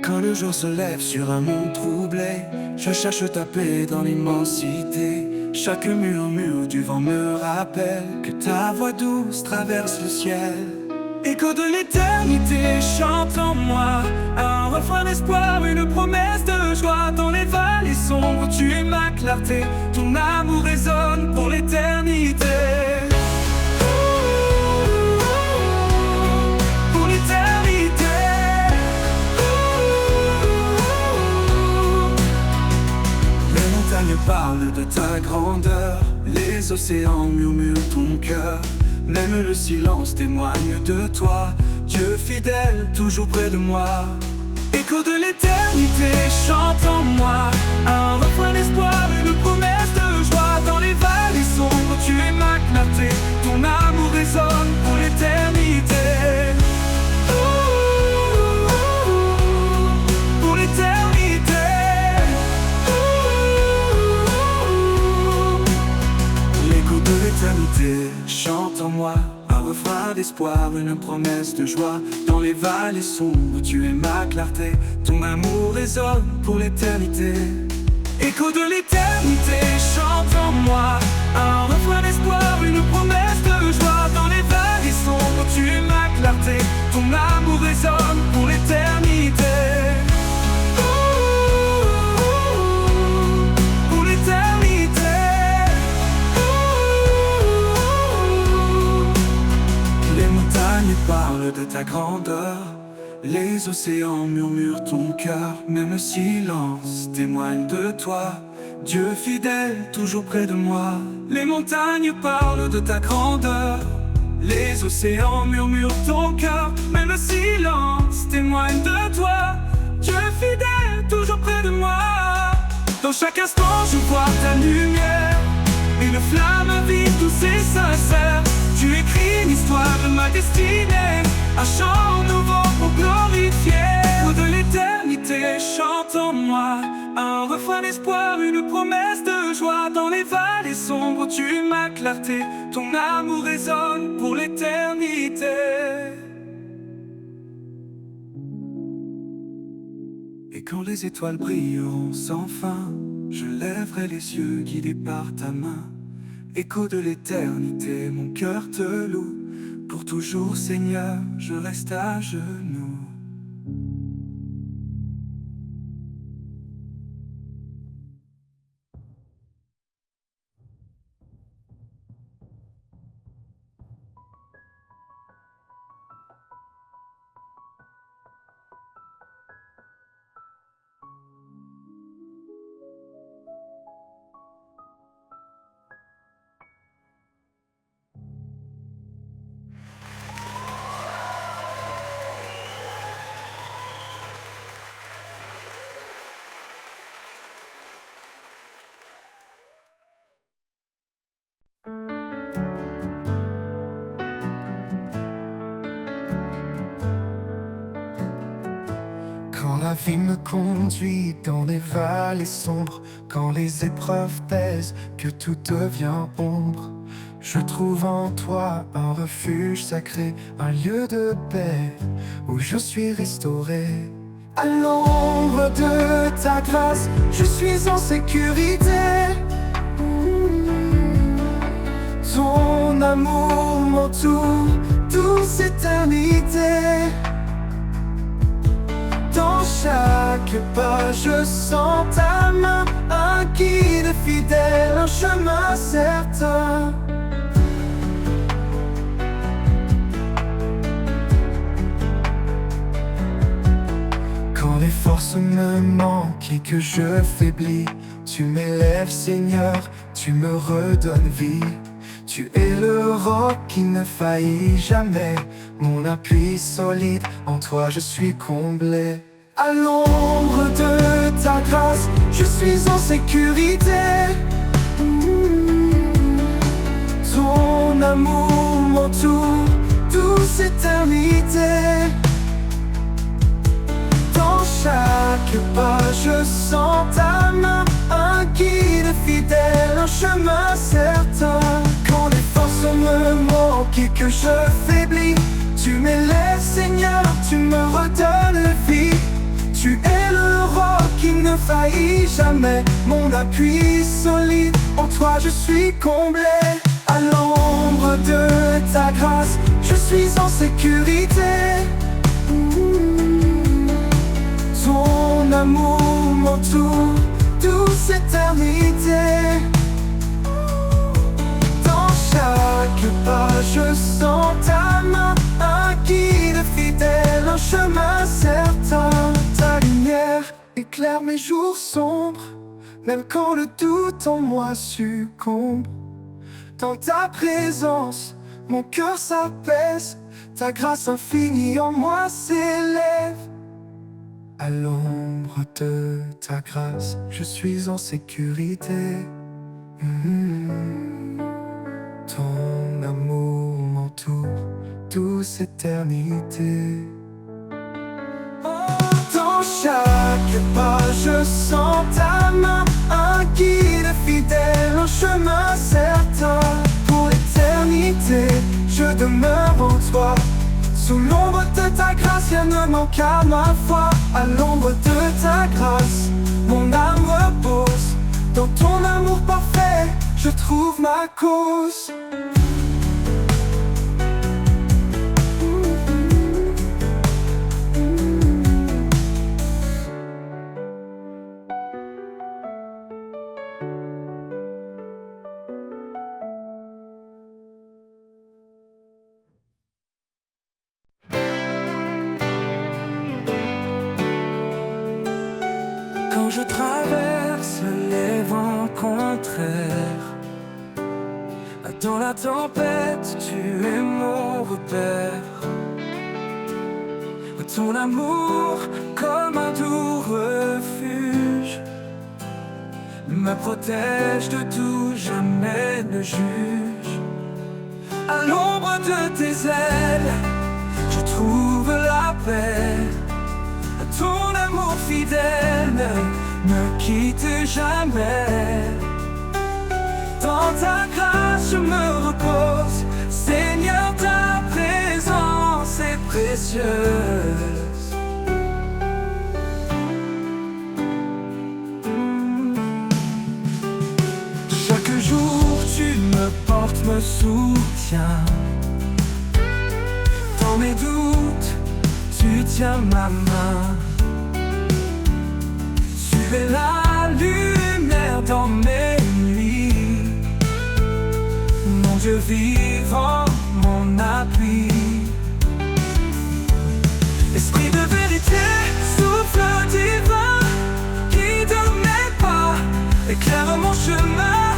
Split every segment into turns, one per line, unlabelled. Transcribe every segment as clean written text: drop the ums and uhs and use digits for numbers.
Quand le jour se lève sur un monde troublé, je cherche ta paix dans l'immensité. Chaque murmure du vent me rappelle que ta voix douce traverse le ciel. Écho de l'éternité chante en moi un refrain d'espoir, une promesse de joie. Dans les vallées sombres, tu es ma clarté. Ton amour résonne pour l'éternité. Pour l'éternité. Les montagnes parlent de ta grandeur, les océans murmurent ton cœur. Même le silence témoigne de toi, Dieu fidèle, toujours près de moi. Écho de l'éternité chante en moi un refrain d'espoir, une promesse de joie. Dans les vallées sombres, tu es ma clarté. Ton amour résonne pour l'éternité. Pour l'éternité. L'écho de l'éternité chante en moi un refrain d'espoir, une promesse de joie. Dans les vallées sombres, tu es ma clarté. Ton amour résonne pour l'éternité. Écho de l'éternité chante en moi un refrain d'espoir, une promesse de joie. Dans les vallées sombres, tu es ma clarté. Ton amour résonne pour l'éternité. Pour l'éternité. Les montagnes parlent de ta grandeur, les océans murmurent ton cœur. Même le silence témoigne de toi, Dieu fidèle, toujours près de moi. Les montagnes parlent de ta grandeur, les océans murmurent ton cœur. Même le silence témoigne de toi, Dieu fidèle, toujours près de moi. Dans chaque instant je vois ta lumière, une flamme vive, douce et sincère. Tu écris l'histoire de ma destinée, un chant nouveau pour glorifier. De l'éternité chante en moi un refrain d'espoir, une promesse de joie. Dans les vallées sombres, tu es ma clarté. Ton amour résonne pour l'éternité. Et quand les étoiles brilleront sans fin, je lèverai les yeux guidés par ta main. Écho de l'éternité, mon cœur te loue. Pour toujours, Seigneur, je reste à genoux.
Quand la vie me conduit dans les vallées sombres, quand les épreuves pèsent, que tout devient ombre, je trouve en toi un refuge sacré, un lieu de paix où je suis restauré. À l'ombre de ta grâce, je suis en sécurité. Ton amour m'entoure, douce éternité. Dans chaque pas, je sens ta main, un guide fidèle, un chemin certain. Quand les forces me manquent et que je faiblis, tu m'élèves, Seigneur, tu me redonnes vie. Tu es le roc qui ne faillit jamais, mon appui solide, en toi je suis comblé. À l'ombre de ta grâce, je suis en sécurité. Ton amour m'entoure, douce éternité. Dans chaque pas, je sens ta main, un guide fidèle, un chemin certain. Quand les forces me manquent et que je faiblis, tu m'élèves, Seigneur, tu me redonnes vie. Tu es le roc qui ne faillit jamais, mon appui solide, en toi je suis comblé. À l'ombre de ta grâce, je suis en sécurité. Ton amour m'entoure, douce éternité. Dans chaque pas je sens ta main, un guide fidèle, un chemin certain. Ta lumière éclaire mes jours sombres, même quand le doute en moi succombe. Dans ta présence, mon cœur s'apaise, ta grâce infinie en moi s'élève. À l'ombre de ta grâce, je suis en sécurité. Ton amour m'entoure, douce éternité. Dans chaque pas, je sens ta main, un guide fidèle, un chemin certain. Pour l'éternité, je demeure en toi. Sous l'ombre de ta grâce, rien ne manque à ma foi. À l'ombre de ta grâce, mon âme repose. Dans ton amour parfait, je trouve ma cause.
Quand je traverse les vents contraires, dans la tempête, tu es mon repère. Ton amour, comme un doux refuge, me protège de tout, jamais ne juge. À l'ombre de tes ailes, je trouve la paix. Ton amour fidèle ne me quitte jamais. Dans ta grâce je me repose, Seigneur, ta présence est précieuse. Chaque jour tu me portes, me soutiens. Dans mes doutes, tu tiens ma main. Tu es la lumière dans mes nuits, mon Dieu vivant, mon appui. Esprit de vérité, souffle divin, guide mes pas, éclaire mon chemin.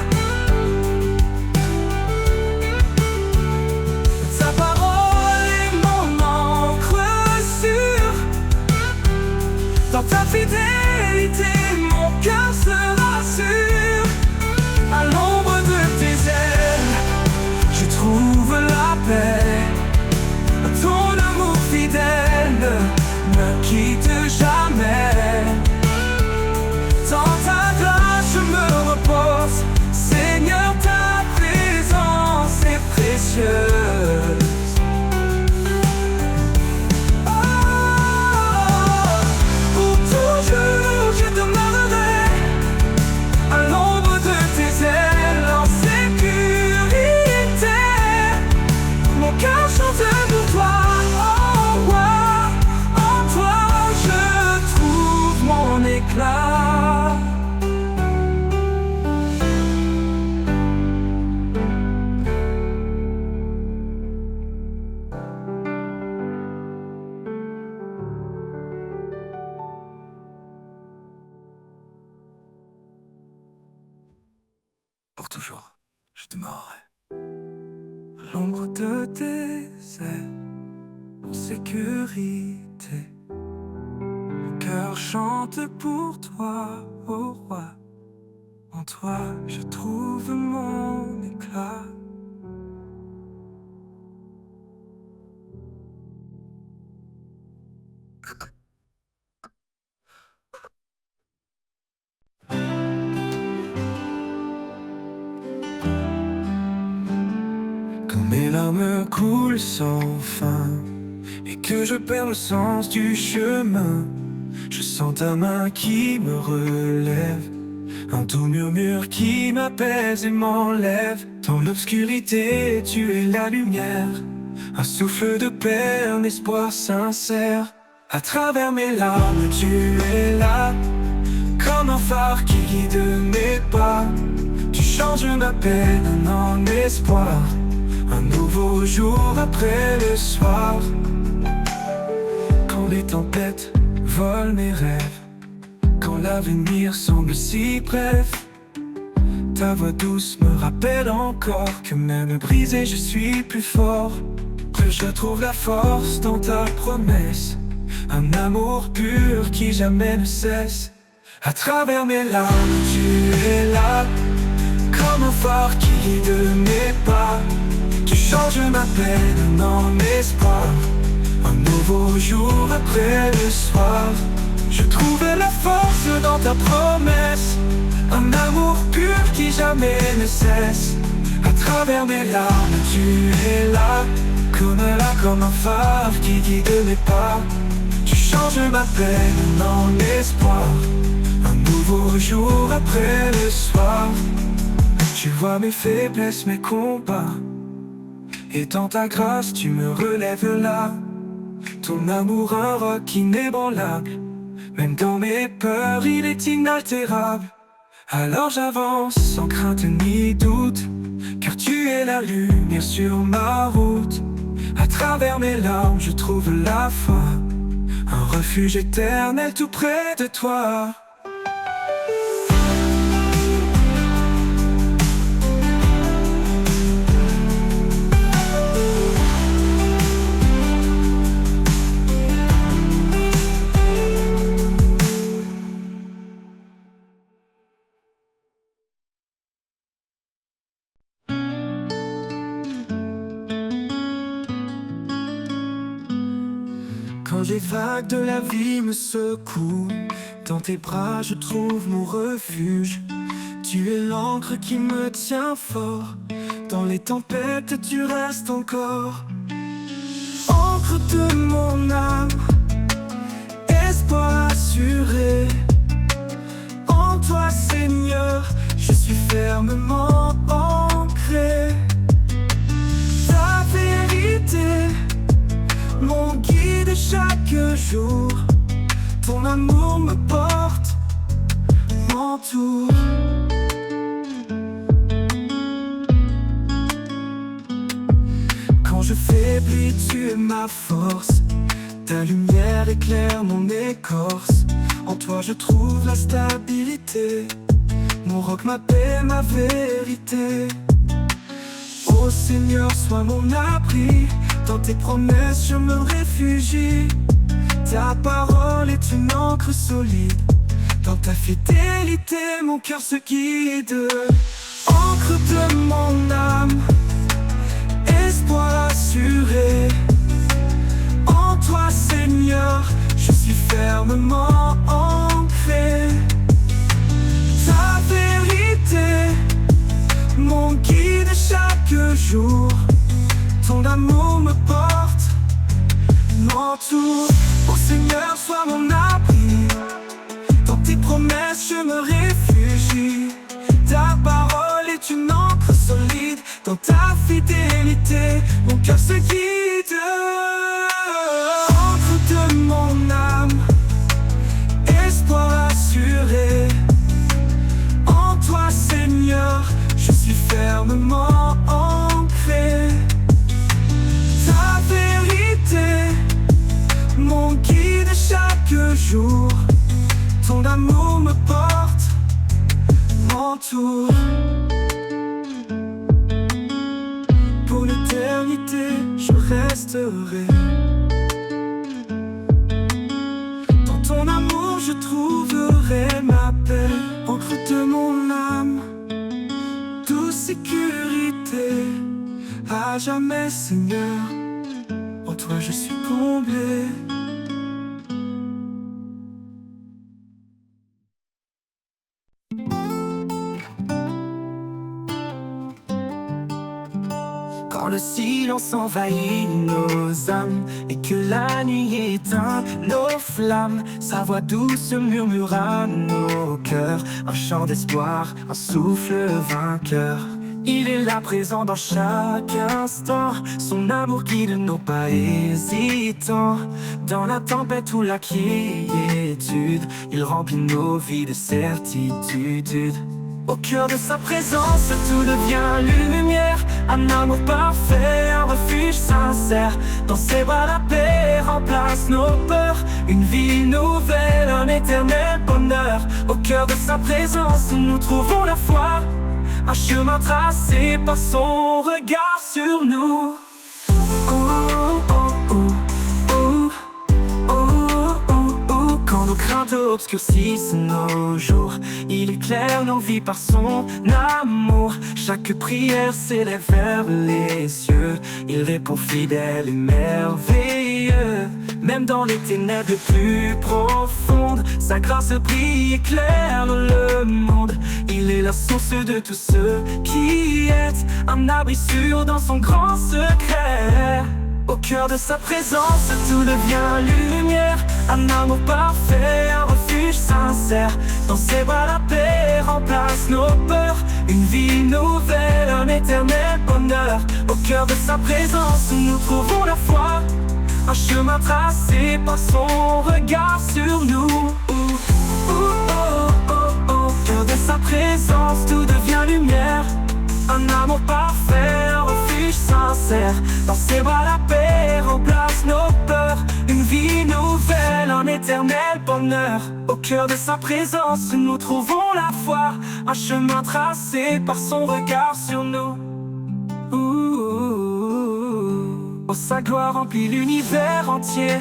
Ta parole est mon encre sûre, dans ta fidélité mon cœur se rassure. À l'ombre de tes ailes, je trouve la paix. Ton amour fidèle ne me quitte jamais. Dans ta grâce je me repose, Seigneur, ta présence est précieuse. Pour toujours, je demeurerai à l'ombre de tes ailes, en sécurité. Mon cœur chante pour toi, ô roi. En toi, je trouve mon éclat. Quand mes larmes coulent sans fin et que je perds le sens du chemin, Je sens ta main qui me relève, un doux murmure qui m'apaise et m'enlève. Dans l'obscurité, tu es la lumière, un souffle de paix, un espoir sincère. À travers mes larmes, tu es là, comme un phare qui guide mes pas. Tu changes ma peine en espoir, un nouveau jour après le soir. Quand les tempêtes volent mes rêves, quand l'avenir semble si bref, ta voix douce me rappelle encore que même brisé je suis plus fort. Que je trouve la force dans ta promesse, un amour pur qui jamais ne cesse. À travers mes larmes, tu es là, comme un phare qui guide mes pas. Tu changes ma peine en espoir, un nouveau jour après le soir. Je trouve la force dans ta promesse, un amour pur qui jamais ne cesse. À travers mes larmes, tu es là, comme un phare qui guide mes pas. Tu changes ma peine en espoir, un nouveau jour après le soir. Tu vois mes faiblesses, mes combats, et dans ta grâce tu me relèves là. Ton amour un roc inébranlable, même dans mes peurs il est inaltérable. Alors j'avance sans crainte ni doute, car tu es la lumière sur ma route. À travers mes larmes je trouve la foi, un refuge éternel tout près de toi. Quand les vagues de la vie me secouent, dans tes bras je trouve mon refuge. Tu es l'encre qui me tient fort, dans les tempêtes tu restes encore. Encre de mon âme, espoir assuré. En toi Seigneur, je suis fermement ancré. Ta vérité, mon guide chaque jour, ton amour me porte, m'entoure. Quand je faiblis, tu es ma force, ta lumière éclaire mon écorce. En toi je trouve la stabilité, mon roc, ma paix, ma vérité. Ô Seigneur, sois mon abri, dans tes promesses je me réfugie. Ta parole est une encre solide, dans ta fidélité mon cœur se guide. Encre de mon âme, espoir assuré. En toi Seigneur, je suis fermement ancré. Ta vérité, mon guide chaque jour, ton amour me porte, m'entoure. Ô Seigneur, sois mon abri, dans tes promesses je me réfugie. Ta parole est une encre solide, dans ta fidélité mon cœur se guide. Encre de mon âme, espoir assuré. En toi Seigneur, je suis fermement ancré. Ta vérité, mon guide chaque jour, ton amour me porte, m'entoure. Pour l'éternité, je resterai. Dans ton amour, je trouverai ma paix. Encre de mon âme, douce sécurité, à jamais Seigneur, en toi je suis comblé.
Quand le silence envahit nos âmes et que la nuit éteint nos flammes, sa voix douce murmure à nos cœurs un chant d'espoir, un souffle vainqueur. Il est là présent dans chaque instant, son amour guide nos pas hésitants. Dans la tempête ou la quiétude, il remplit nos vies de certitude. Au cœur de sa présence, tout devient lumière, un amour parfait, un refuge sincère. Dans ses bras la paix remplace nos peurs, une vie nouvelle, un éternel bonheur. Au cœur de sa présence, nous trouvons la foi, un chemin tracé par son regard sur nous. Quand nos craintes obscurcissent nos jours, il éclaire nos vies par son amour. Chaque prière s'élève vers les cieux, il répond fidèle et merveilleux. Même dans les ténèbres les plus profondes, sa grâce brille, éclaire le monde. Il est la source de tout ce qui est, un abri sûr dans son grand secret. Au cœur de sa présence, tout devient lumière, un amour parfait, un refuge sincère. Dans ses bras la paix remplace nos peurs, une vie nouvelle, un éternel bonheur. Au cœur de sa présence, nous trouvons la foi, un chemin tracé par son regard sur nous. Au cœur de sa présence, tout devient lumière, un amour parfait, un refuge sincère. Dans ses bras la paix remplace nos peurs, une vie nouvelle, un éternel bonheur. Au cœur de sa présence, nous trouvons la foi, un chemin tracé par son regard sur nous. Oh, sa gloire remplit l'univers entier,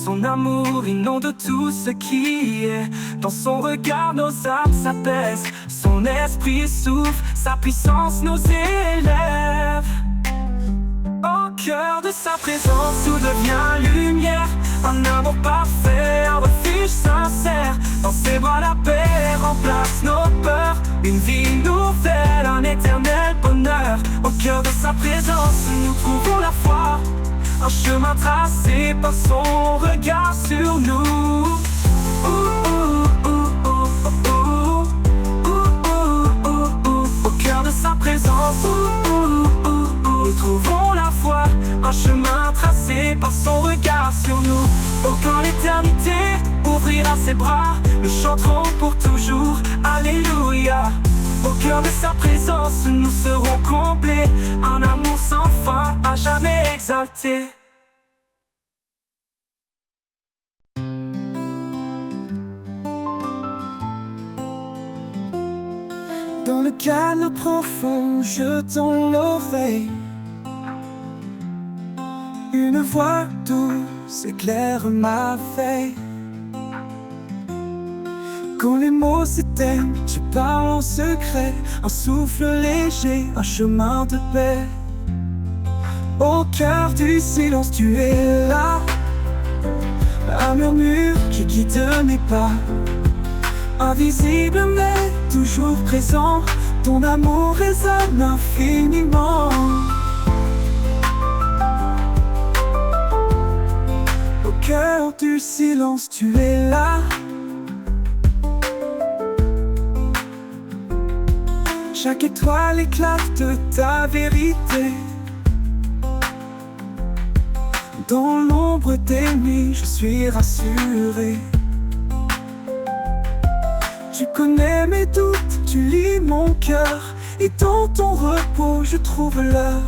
son amour inonde tout ce qui est. Dans son regard nos âmes s'apaisent, son esprit souffle, sa puissance nous élève. Au cœur de sa présence, tout devient lumière, un amour parfait, un refuge sincère. Dans ses bras la paix remplace nos peurs, une vie nouvelle, un éternel bonheur. Au cœur de sa présence, nous trouvons la foi, un chemin tracé par son regard sur nous. Au cœur de sa présence, nous trouvons la foi, un chemin tracé par son regard sur nous. Oh, quand l'éternité ouvrira ses bras, nous chanterons pour toujours, alléluia. Au cœur de sa présence, nous serons comblés, un amour sans fin, à jamais exalté. Dans le calme profond, jetant l'oreille, une voix douce éclaire ma veille. Quand les mots s'éteignent, je parle en secret, un souffle léger, un chemin de paix. Au cœur du silence, tu es là, un murmure qui guide mes pas. Invisible mais toujours présent, ton amour résonne infiniment. Au cœur du silence, tu es là. Chaque étoile éclate de ta vérité. Dans l'ombre des nuits, je suis rassuré. Tu connais mes doutes, tu lis mon cœur, et dans ton repos, je trouve l'heure.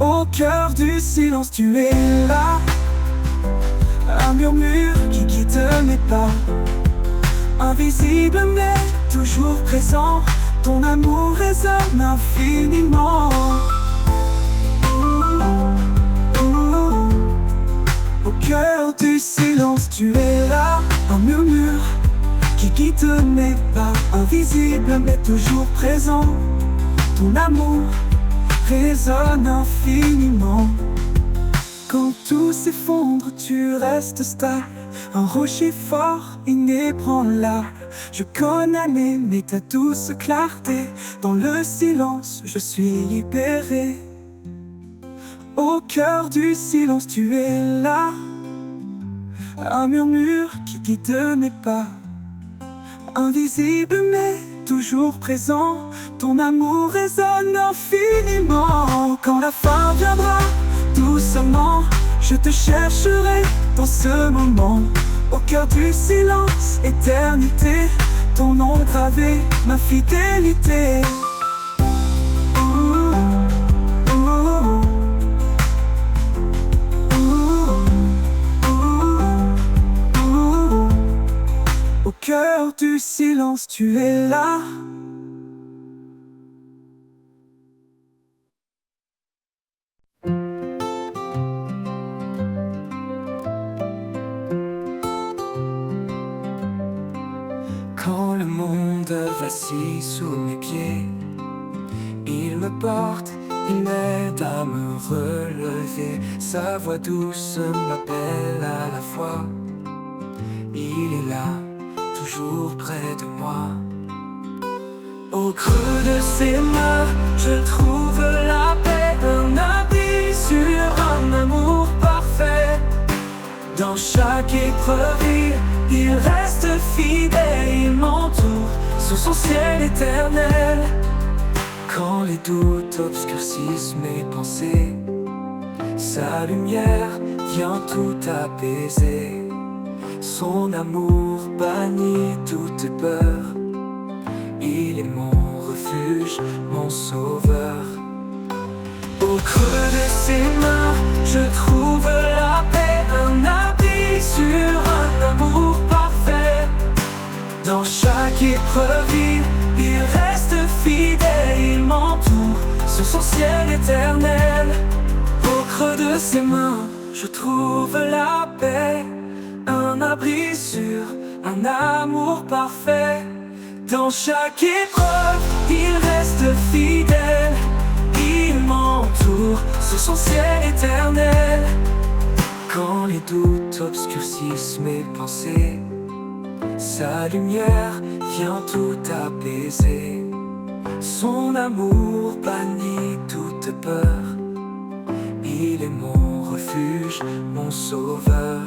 Au cœur du silence, tu es là, un murmure qui guide mes pas. Invisible mais toujours présent, ton amour résonne infiniment. Au cœur du silence, tu es là, un murmure qui guide mes pas. Invisible mais toujours présent, ton amour résonne infiniment. Quand tout s'effondre, tu restes stable,
un rocher fort, inébranlable. Je connais mais ta douce clarté. Dans le silence, je suis libéré. Au cœur du silence, tu es là. Un murmure qui guide mes pas. Invisible mais toujours présent, ton amour résonne infiniment. Quand la fin viendra, doucement, je te chercherai dans ce moment. Au cœur du silence, éternité, ton nom gravé, ma fidélité. Au cœur du silence, tu es là. Quand le monde vacille sous mes pieds, il me porte, il m'aide à me relever. Sa voix douce m'appelle à la fois. Il est là, toujours près de moi. Au creux de ses mains, je trouve la paix, un abri sur un amour parfait. Dans chaque épreuve, il reste fidèle, il m'entoure sous son ciel éternel. Quand les doutes obscurcissent mes pensées, sa lumière vient tout apaiser. Son amour bannit toute peur. Il est mon refuge, mon sauveur. Au creux de ses mains, je trouve la paix, un abri sur un amour parfait. Dans chaque épreuve, il reste fidèle, il m'entoure sur son ciel éternel. Au creux de ses mains, je trouve la paix, un abri sûr, un amour parfait. Dans chaque épreuve, il reste fidèle. Il m'entoure sur son ciel éternel. Quand les doutes obscurcissent mes pensées, sa lumière vient tout apaiser. Son amour bannit toute peur. Il est mon refuge, mon sauveur.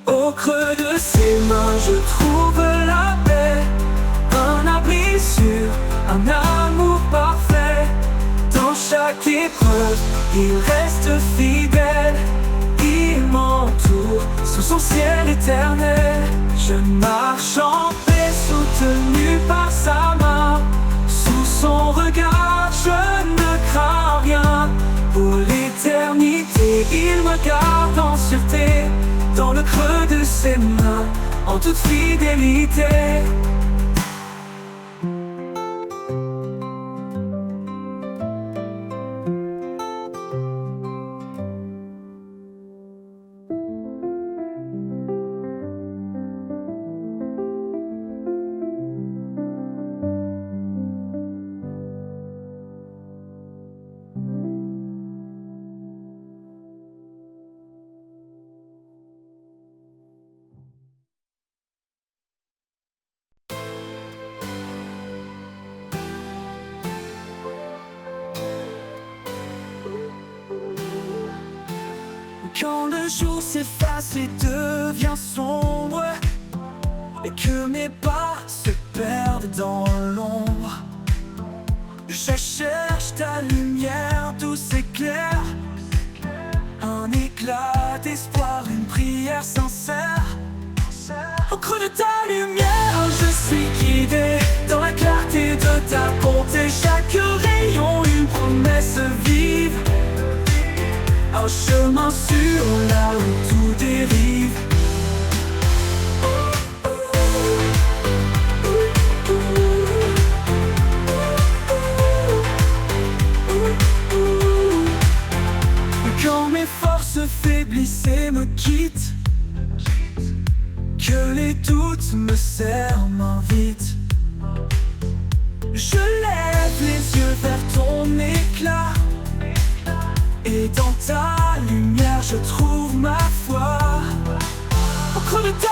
Au creux de ses mains, je trouve la paix, un abri sûr, un amour parfait. Dans chaque épreuve, il reste fidèle. Il m'entoure sous son ciel éternel. Je marche en paix, soutenu par sa main. Sous son regard, je ne crains rien. Pour l'éternité, il me garde en sûreté. Dans le creux de ses mains, en toute fidélité. Quand le jour s'efface et devient sombre, et que mes pas se perdent dans l'ombre, je cherche ta lumière douce et claire, un éclat d'espoir, une prière sincère. Au creux de ta lumière, je suis guidé dans la clarté de ta bonté. Chaque rayon, une promesse vive, un chemin sûr là où tout dérive. Quand mes forces faiblissent et me quittent, que les doutes me serrent, m'invitent, je lève les yeux vers ton éclat. Et dans ta lumière je trouve ma foi. Au creux de ta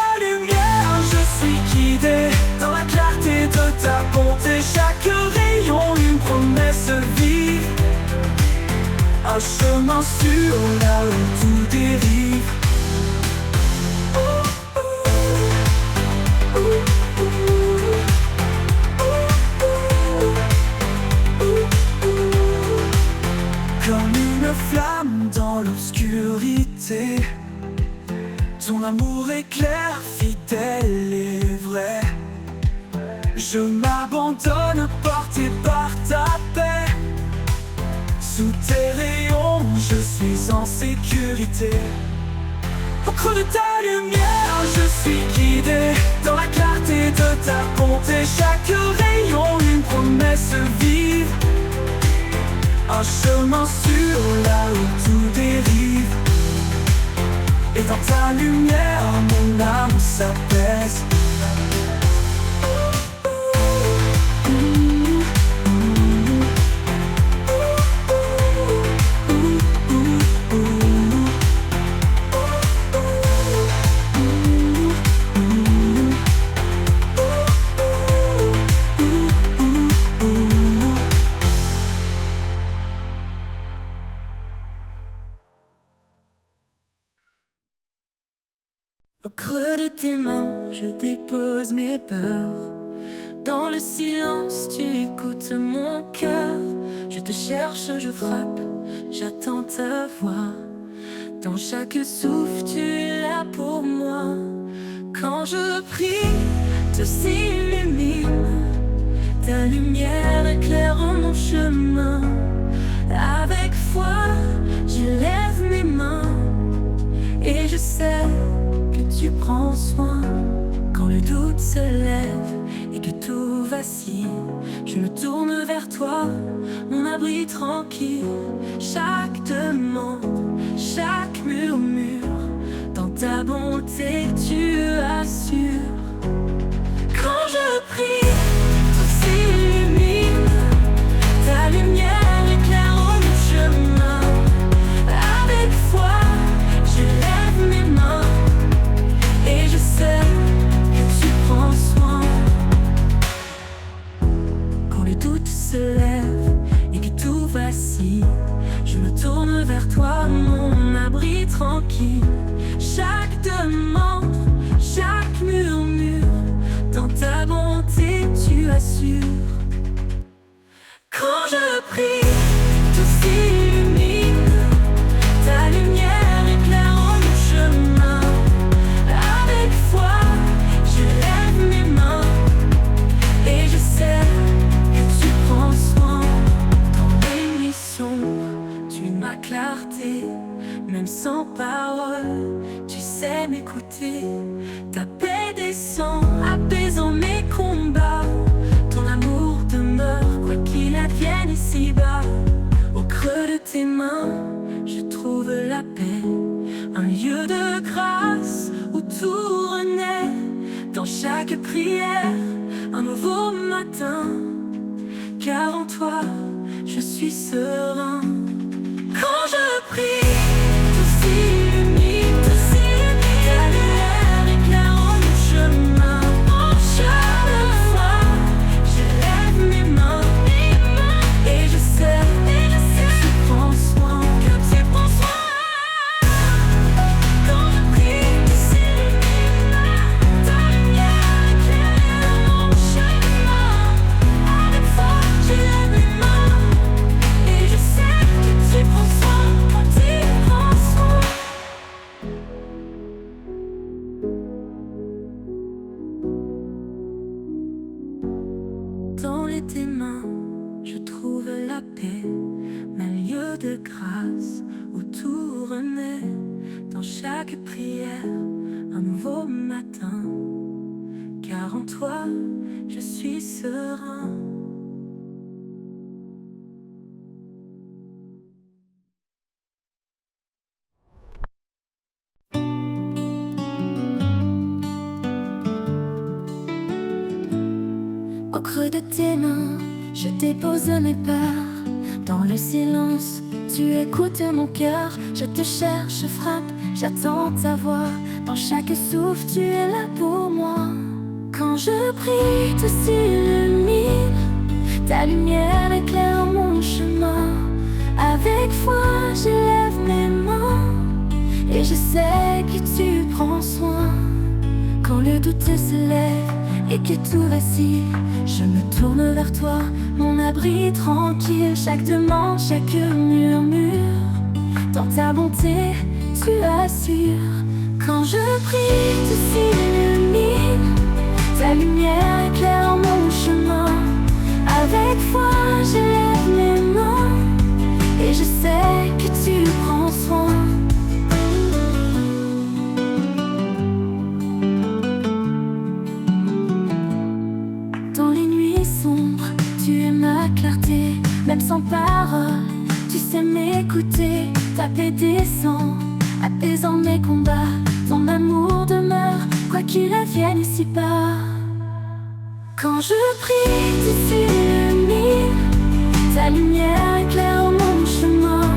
chemin sûr là où tout dérive. Comme une flamme dans l'obscurité, ton amour est clair, fidèle et vrai. Je m'abandonne porté par ta paix. Sous tes rayons, je suis en sécurité. Au creux de ta lumière, je suis guidé. Dans la clarté de ta bonté, chaque rayon une promesse vive. Un chemin sûr là où tout dérive. Et dans ta lumière, mon âme s'apaise.
Au creux de tes mains, je dépose mes peurs. Dans le silence, tu écoutes mon cœur. Je te cherche, je frappe, j'attends ta voix. Dans chaque souffle, tu es là pour moi. Quand je prie, tu s'illumine. Ta lumière éclaire mon chemin. Avec foi, je lève mes mains. Et je sais que tu prends soin. Quand le doute se lève et que tout vacille, je me tourne vers toi, mon abri tranquille. Chaque demande, chaque murmure, dans ta bonté tu assures. Quand je prie, tout s'illumine. Ta lumière éclaire mon chemin. Avec foi, je lève mes mains. Et je sais que tu prends soin. Quand le doute se lève et que tout vacille, je me tourne vers toi, mon abri tranquille. Chaque demande, chaque murmure, dans ta bonté tu assures. Quand je prie, tout s'illumine. Ta lumière éclaire mon chemin. Avec foi, je lève mes mains. Et je sais que tu prends soin. Dans les nuits sombres, tu es ma clarté. Même sans parole, tu sais m'écouter. Ta paix descend, apaisant mes combats. Ton amour demeure, quoi qu'il advienne ici-bas. Au creux de tes mains, je trouve la paix. Un lieu de grâce où tout renaît. Dans chaque prière, un nouveau matin. Car en toi, je suis serein. Quand je prie, tout s'illumine. Ta lumière éclaire mon chemin. Chaque fois, je lève mes mains. Et je sais que tu prends soin. Quand je prie, tout s'illumine. Ta lumière éclaire mon chemin. Avec foi, je lève mes mains. Et je sais que tu prends soin. Quand tu prends soin. Dans tes mains, je trouve la paix, un lieu de grâce où tout renaît. Dans chaque prière, un nouveau matin. Car en toi, je suis serein. Au creux de tes mains, je dépose mes peurs. Dans le silence, tu écoutes mon cœur. Je te cherche, frappe, j'attends ta voix. Dans chaque souffle, tu es là pour moi. Quand je prie, tout s'illumine. Ta lumière éclaire mon chemin. Avec foi, j'élève mes mains et je sais que tu prends soin. Quand le doute se lève et que tout vacille, je me tourne vers toi, mon abri tranquille. Chaque demande, chaque murmure, dans ta bonté, tu assures. Quand je prie, tu s'illumines, ta lumière éclaire mon chemin. Avec foi, j'élève mes mains et je sais que tu prends soin. Dans les nuits sombres, tu es ma clarté. Même sans parole, tu sais m'écouter. Ta paix descend, apaisant mes combats. Ton amour demeure, quoi qu'il advienne ici-bas. Quand je prie, tu t'illumines, ta lumière éclaire mon chemin.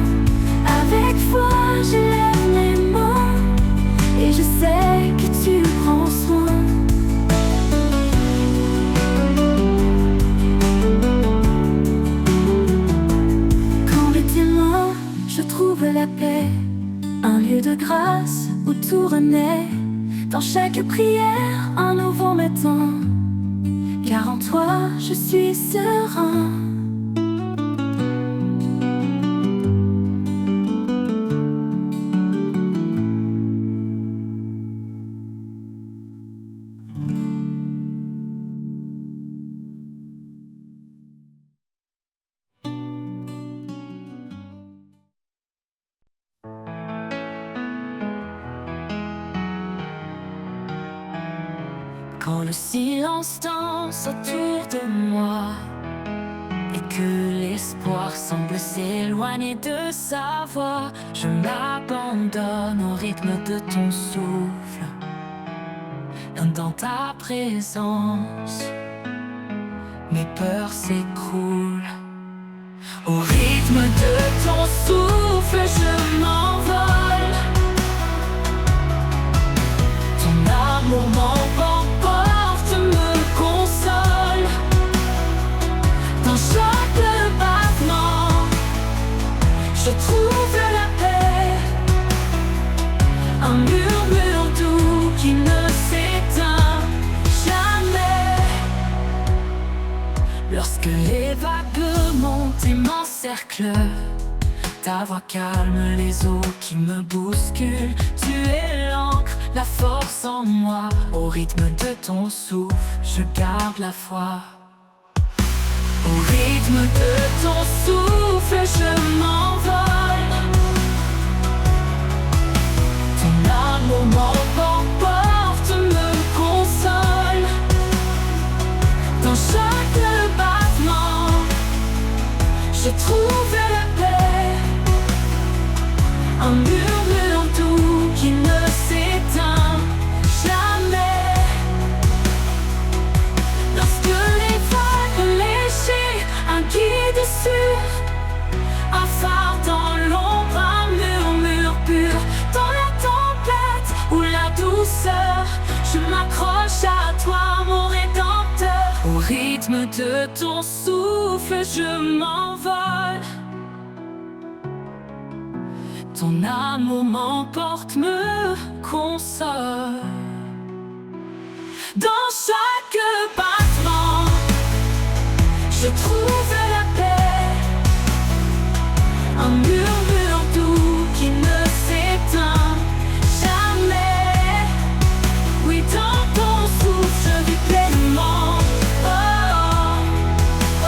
Avec foi, j'élève mes mains et je sais que tu prends soin. Quand le témoin, je trouve la paix, un lieu de grâce où tout renaît. Dans chaque prière, un nouveau matin, car en toi, je suis serein. Quand le silence danse autour de moi et que l'espoir semble s'éloigner de sa voix, je m'abandonne au rythme de ton souffle. Dans ta présence, mes peurs s'écroulent. Au rythme de ton souffle, je m'envole. Ton amour m'emporte, me console. Dans chaque battement, je trouve la paix. Un murmure doux qui ne s'éteint jamais. Lorsque les vagues montent et m'encerclent, ta voix calme les eaux qui me bousculent. Tu es l'encre, la force en moi. Au rythme de ton souffle, je garde la foi. Au rythme de ton souffle, je m'envole. Ton amour m'emporte, me console. Dans chaque battement, je trouve la paix. Un murmure doux qui ne s'éteint jamais. Lorsque les vagues léchées, un guide sûr, un phare dans l'ombre, un murmure pur. Dans la tempête ou la douceur, je m'accroche à toi, mon rédempteur. Au rythme de ton souffle, je m'envole. Ton amour m'emporte, me console. Dans chaque battement, je trouve la paix. Un murmure doux qui ne s'éteint jamais. Oui, dans ton souffle, je vis pleinement. Oh, oh, oh.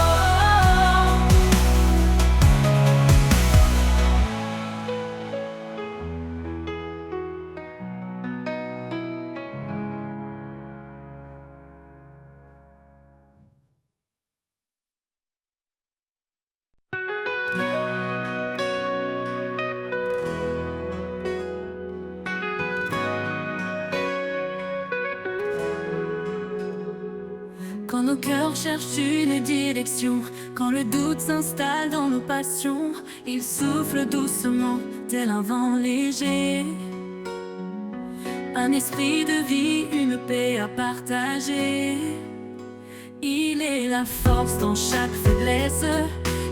Quand nos cœurs cherchent une direction, quand le doute s'installe dans nos passions, il souffle doucement, tel un vent léger. Un esprit de vie, une paix à partager. Il est la force dans chaque faiblesse,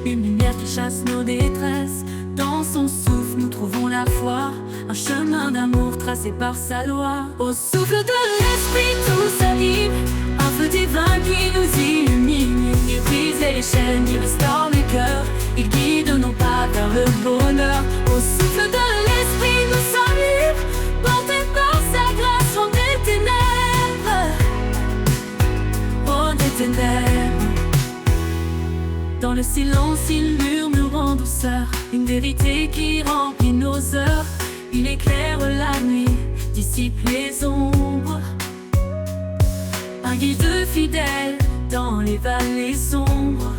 une lumière qui chasse nos détresses. son souffle, nous trouvons la foi, un chemin d'amour tracé par sa loi. Au souffle de l'esprit, tout s'anime, un feu divin qui nous illumine. Il brise les chaînes, il restaure les cœurs, il guide nos pas vers le bonheur. Au souffle de l'esprit, nous sommes libres, portés par sa grâce, loin des ténèbres, loin des ténèbres. Dans le silence, il murmure en douceur une vérité qui remplit nos heures. Il éclaire la nuit, dissipe les ombres. Un guide fidèle dans les vallées sombres.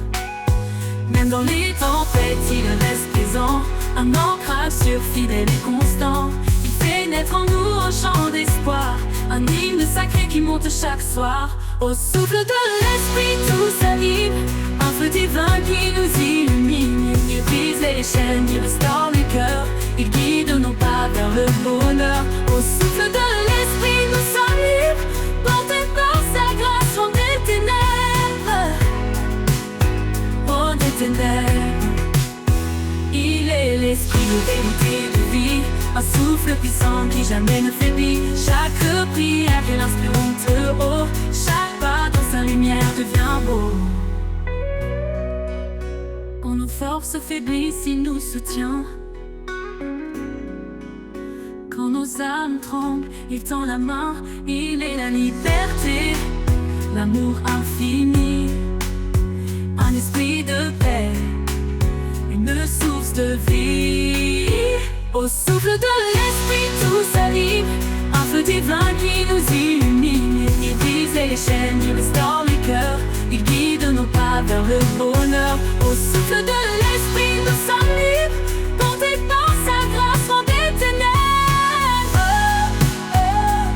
Même dans les tempêtes, il reste présent. Un ancrage sûr, fidèle et constant. Il fait naître en nous un chant d'espoir, un hymne sacré qui monte chaque soir. Au souffle de l'esprit, tout s'anime, un feu divin qui nous illumine. Il brise les chaînes, il restaure les cœurs, il guide nos pas vers le bonheur. Au souffle de l'esprit, nous sommes libres, portés par sa grâce, loin des ténèbres, loin des ténèbres. Il est l'esprit de vérité, de vie, un souffle puissant qui jamais ne faiblit. Chaque prière qu'il inspire monte haut, chaque pas dans sa lumière devient beau. Quand nos forces faiblissent, il nous soutient. Quand nos âmes tremblent, il tend la main. Il est la liberté, l'amour infini, un esprit de paix, une source de vie. Au souffle de l'esprit, tout s'anime, un feu divin qui nous illumine. Il brise les chaînes, il restaure les cœurs, il guide nos pas vers le bonheur. Au souffle de l'esprit, nous sommes libres, portés par sa grâce, loin des ténèbres,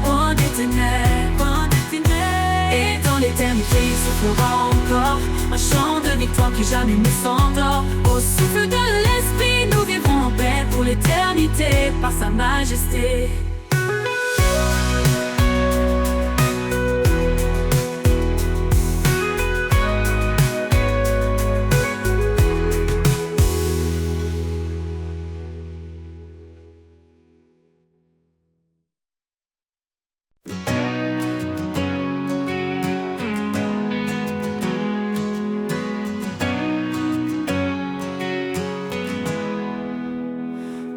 loin des ténèbres, loin des ténèbres. Et dans l'éternité, il soufflera encore un chant de victoire qui jamais ne s'endort. Au souffle de l'esprit, nous vivrons en paix pour l'éternité par sa majesté.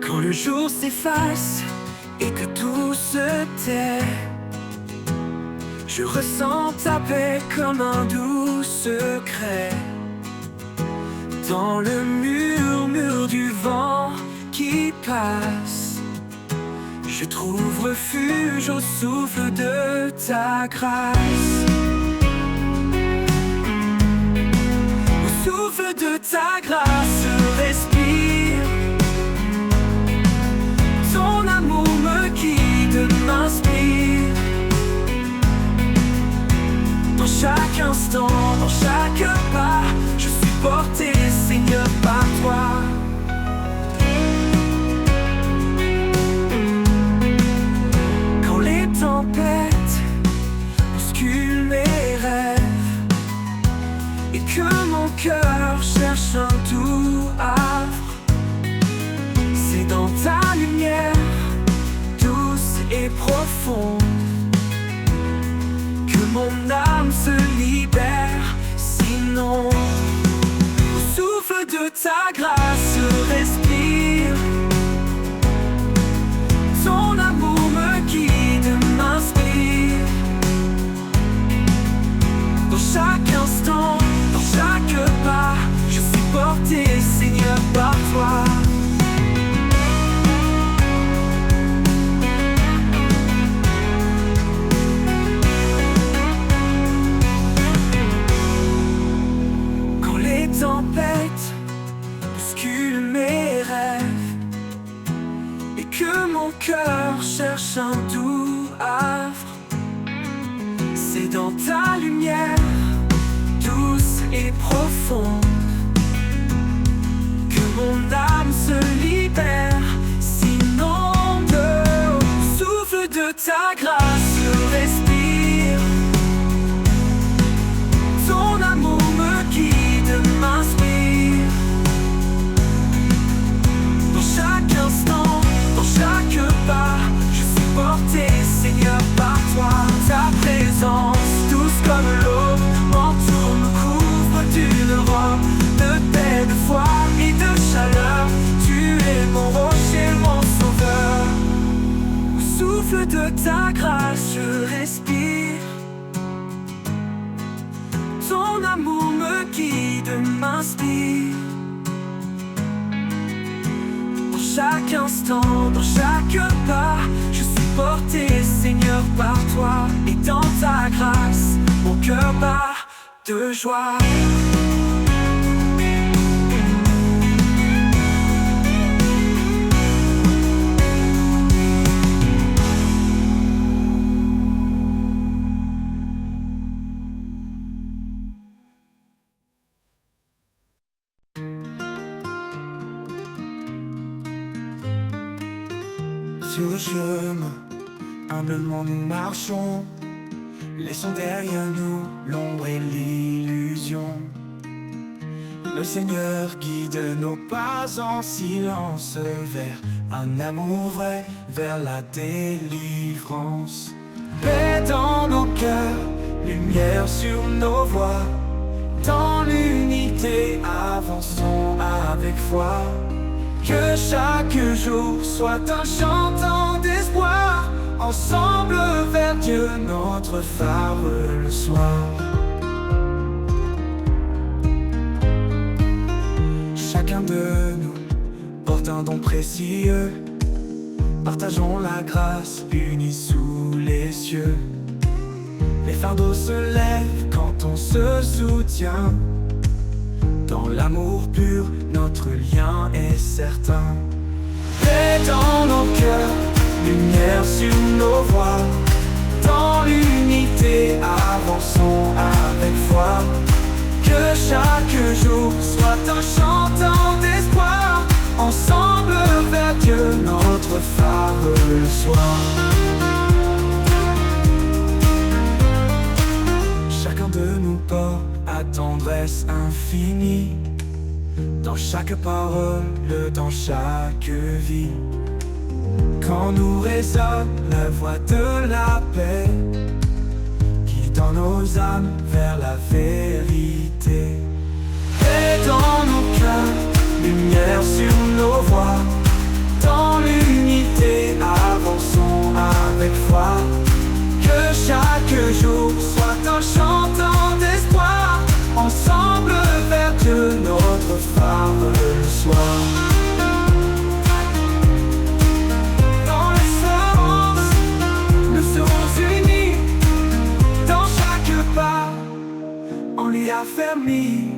Quand le jour s'efface et que tout se tait, je ressens ta paix comme un doux secret. Dans le murmure du vent qui passe, je trouve refuge au souffle de ta grâce. Au souffle de ta grâce, je respire. Ton amour me guide, m'inspire. Dans chaque instant, dans chaque pas, je suis porté, Seigneur, par toi. Quand les tempêtes bousculent mes rêves et que mon cœur cherche un doux havre, c'est dans ta lumière douce et profonde que mon âme se libère. Sinon, au souffle de ta grâce, je respire. Ton amour me guide, m'inspire. Dans chaque instant, dans chaque pas, je suis porté, Seigneur, par toi. Tempête bouscule mes rêves et que mon cœur cherche un doux havre, c'est dans ta lumière douce et profonde que mon âme se libère. Sinon, au souffle de ta grâce, je respire. Ton amour me guide, m'inspire. Dans chaque de ta grâce je respire. Ton amour me guide, m'inspire. Dans chaque instant, dans chaque pas, je suis porté, Seigneur, par toi. Et dans ta grâce, mon cœur bat de joie.
Sur le chemin, humblement nous marchons, laissons derrière nous l'ombre et l'illusion. Le Seigneur guide nos pas en silence vers un amour vrai, vers la délivrance. Paix dans nos cœurs, lumière sur nos voies, dans l'unité avançons avec foi. Que chaque jour soit un chantant d'espoir, ensemble vers Dieu, notre phare le soir. Chacun de nous porte un don précieux, partageons la grâce unis sous les cieux. Les fardeaux se lèvent quand on se soutient. Dans l'amour pur, notre lien est certain. Paix dans nos cœurs, lumière sur nos voies, dans l'unité avançons avec foi. Que chaque jour soit un chantant d'espoir, ensemble vers Dieu, notre phare le soir. Chacun de nous porte à tendresse infinie, dans chaque parole, dans chaque vie. Quand nous résonne la voix de la paix, guidant nos âmes vers la vérité. Paix dans nos cœurs, lumière sur nos voies, dans l'unité avançons avec foi. Que chaque jour soit un chantant d'espoir, ensemble vers Dieu, notre phare le soir. Dans l'espérance, nous serons unis, dans chaque pas, on l'y affermi.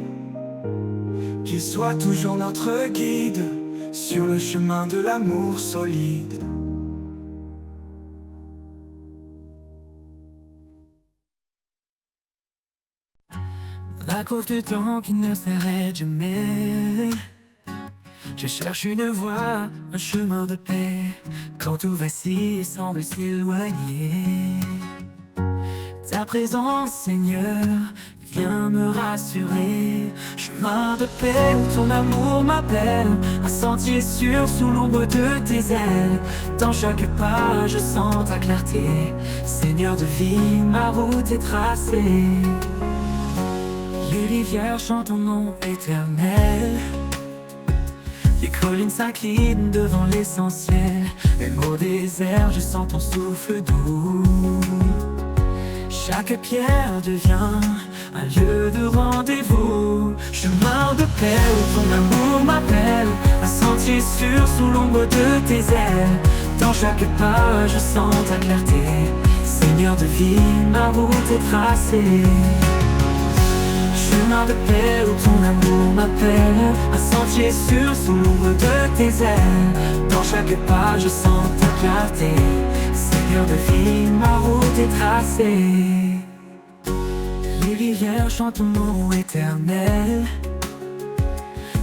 Qu'il soit toujours notre guide, sur le chemin de l'amour solide.
À cause du temps qui ne s'arrête jamais, je cherche une voie, un chemin de paix, quand tout vacille semble s'éloigner. Ta présence, Seigneur, vient me rassurer. Chemin de paix où ton amour m'appelle, un sentier sûr sous l'ombre de tes ailes. Dans chaque pas, je sens ta clarté. Seigneur de vie, ma route est tracée. Les rivières chantent ton nom éternel. Les collines s'inclinent devant l'essentiel. Même au désert, je sens ton souffle doux. Chaque pierre devient un lieu de rendez-vous. Chemin de paix où ton amour m'appelle, un sentier sûr sous l'ombre de tes ailes. Dans chaque pas, je sens ta clarté. Seigneur de vie, ma route est tracée. Chemin de paix où ton amour m'appelle, un sentier sûr sous l'ombre de tes ailes. Dans chaque pas je sens ta clarté. Seigneur de vie, ma route est tracée. Les rivières chantent ton nom éternel.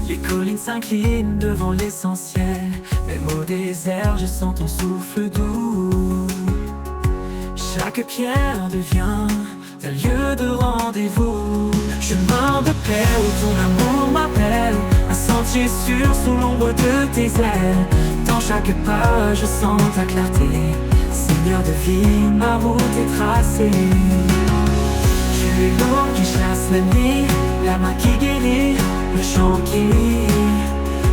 Les collines s'inclinent devant l'essentiel. Même au désert je sens ton souffle doux. Chaque pierre devient un lieu de rendez-vous. Chemin de paix où ton amour m'appelle, un sentier sûr sous l'ombre de tes ailes. Dans chaque pas je sens ta clarté. Seigneur de vie, ma route est tracée. Tu es l'eau qui chasse la nuit, la main qui guérit, le chant qui rit.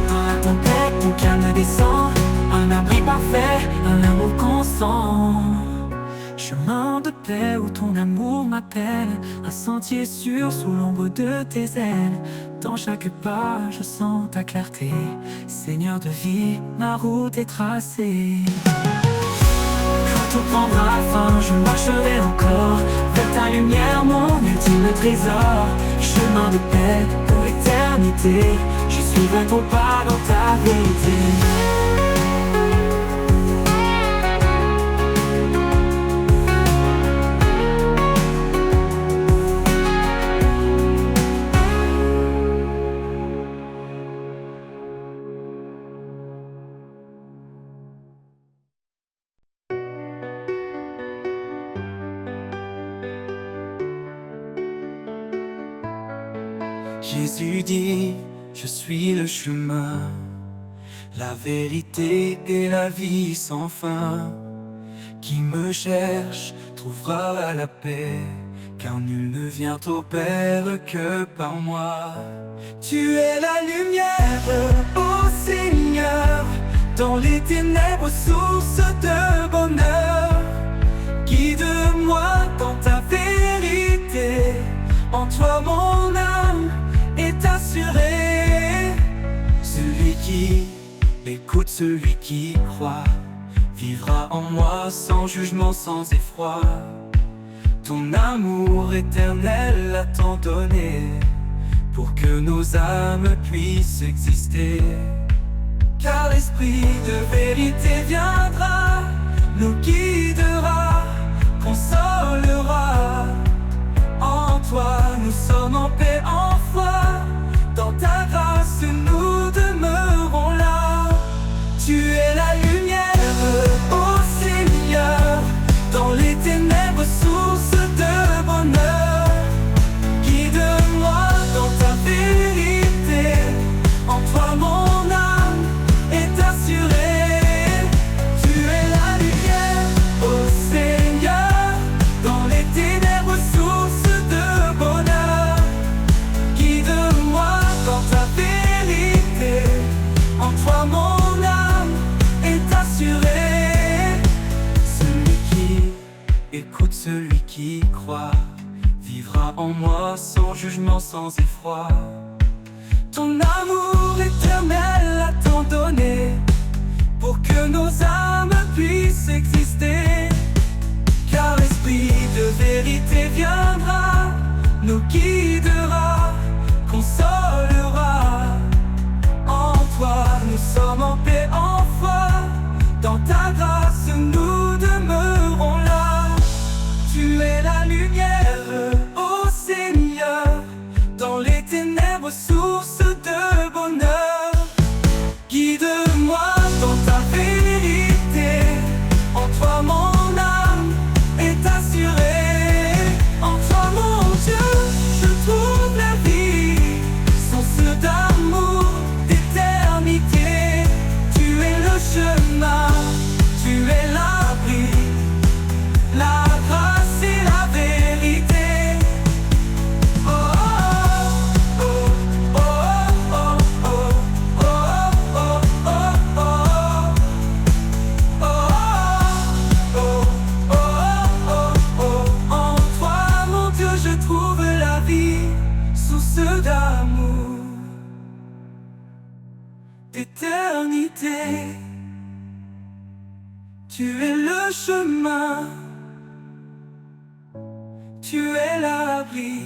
Dans la tempête ton calme descend, un abri parfait, à l'amour constant. Chemin de paix où ton amour m'appelle, un sentier sûr sous l'ombre de tes ailes. Dans chaque pas je sens ta clarté, Seigneur de vie, ma route est tracée. Quand tout prendra fin, je marcherai encore vers ta lumière, mon ultime trésor. Chemin de paix, de l'éternité, je suivrai ton pas dans ta vérité.
Jésus dit, je suis le chemin, la vérité et la vie sans fin. Qui me cherche trouvera la paix, car nul ne vient au Père que par moi. Tu es la lumière, ô Seigneur, dans les ténèbres, source de bonheur. Guide-moi dans ta vérité, en toi mon âme est assurée. Celui qui écoute, celui qui croit, vivra en moi sans jugement, sans effroi. Ton amour éternel a tant donné, pour que nos âmes puissent exister. Car l'esprit de vérité viendra, nous guidera, consolera. En toi nous sommes en paix, en foi, dans ta grâce nous demeurons là. Tu es la lumière, ô Seigneur, dans les ténèbres, source de bonheur. Guide-moi dans ta vérité, en toi mon âme est assurée. Tu es la lumière, ô Seigneur, dans les ténèbres, source de bonheur. Guide-moi dans ta vérité, en toi mon âme est assurée. Celui qui écoute, celui qui croit, vivra en moi sans jugement, sans effroi. Ton amour éternel a tant donné, pour que nos âmes puissent exister. Car l'esprit de vérité viendra, nous guidera, consolera. En toi nous sommes en paix, en foi, dans ta grâce nous demeurons là. Tu es la lumière, ô Seigneur, dans les ténèbres, source de bonheur. Guide-moi dans ta vérité, en toi mon âme est assurée. En toi mon Dieu, je trouve la vie, source d'amour, d'éternité. Tu es le chemin, tu es l'abri, la grâce et la vérité. Oh, oh, oh, oh, oh, oh, oh, oh, oh, oh. En toi mon Dieu je trouve la vie, source d'amour, d'éternité. Tu es le chemin, tu es l'abri,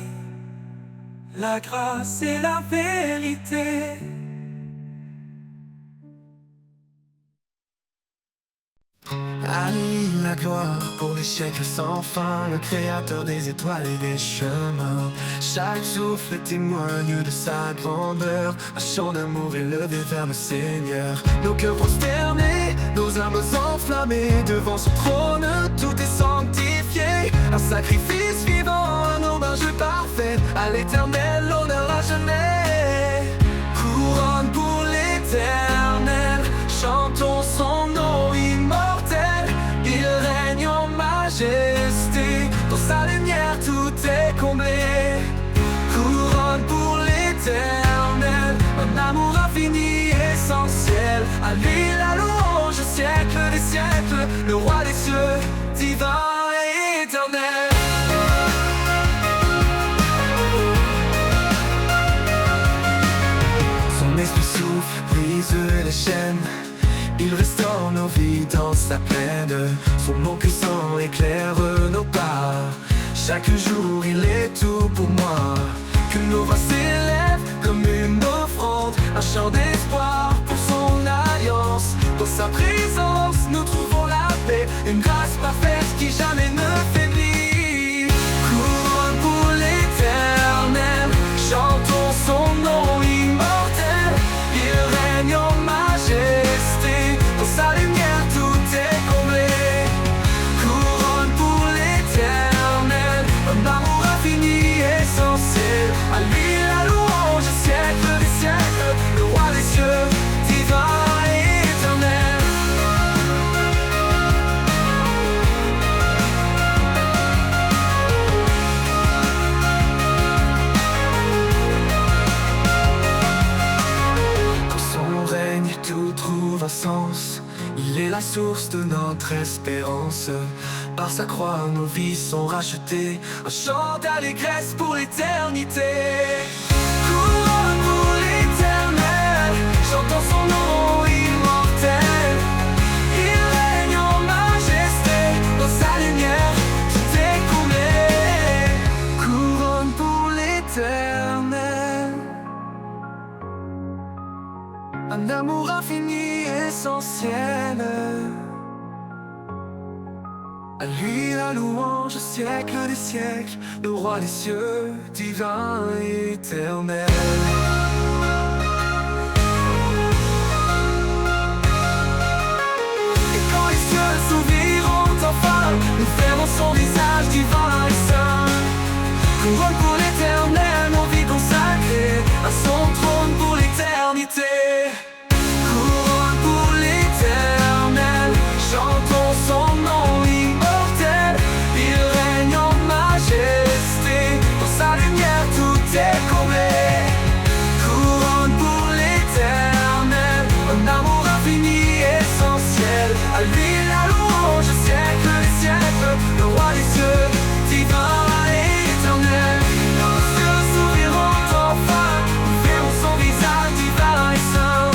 la grâce et la vérité.
À lui la gloire pour les siècles sans fin, le créateur des étoiles et des chemins. Chaque souffle témoigne de sa grandeur, un chant d'amour élevé vers le Seigneur. Nos cœurs prosternés, nos âmes enflammées, devant son trône tout est sanctifié. Un sacrifice vivant, un hommage parfait, à l'éternel l'honneur à jamais. Couronne pour l'éternel, chantons son nom immortel. Il règne en majesté, dans sa lumière tout est comblé. Couronne pour l'éternel, un amour infini, essentiel. À lui la louange, siècle siècles des siècles, le roi des cieux, divin et éternel. Son esprit souffle, brise les chaînes, il restaure nos vies dans sa plaine. Son nom puissant éclaire nos pas. Chaque jour il est tout pour moi. Que nos voix s'élèvent comme une offrande, un chant d'espoir pour son alliance. Dans sa présence nous trouvons la paix, une grâce parfaite qui jamais ne faiblit. Couronne pour l'éternel, chantons son nom immortel. Il règne en majesté, dans sa lumière tout est comblé. Couronne pour l'éternel, un amour infini essentiel. À lui la louange, siècle des siècles, le roi des cieux, divin et éternel. Dans son règne tout trouve un sens, il est la source de notre espérance. Par sa croix nos vies sont rachetées, un chant d'allégresse pour l'éternité. Couronne pour l'éternel, chantons son nom immortel. Il règne en majesté, dans sa lumière tout est comblé. Couronne pour l'éternel, un amour infini essentiel. À lui la louange, siècle des siècles, le roi des cieux, divin et éternel. Et quand les cieux s'ouvriront enfin, nous verrons son visage divin et saint. Couronne pour l'éternel, nos vies consacrées à son trône pour l'éternité. Couronne pour l'éternel, chantons son nom immortel. Il règne en majesté, dans sa lumière tout est comblé. Couronne pour l'éternel, un amour infini essentiel. À lui la louange, siècle des siècles, le roi des cieux, divin et éternel. Quand les cieux s'ouvriront enfin, nous verrons son visage divin et saint.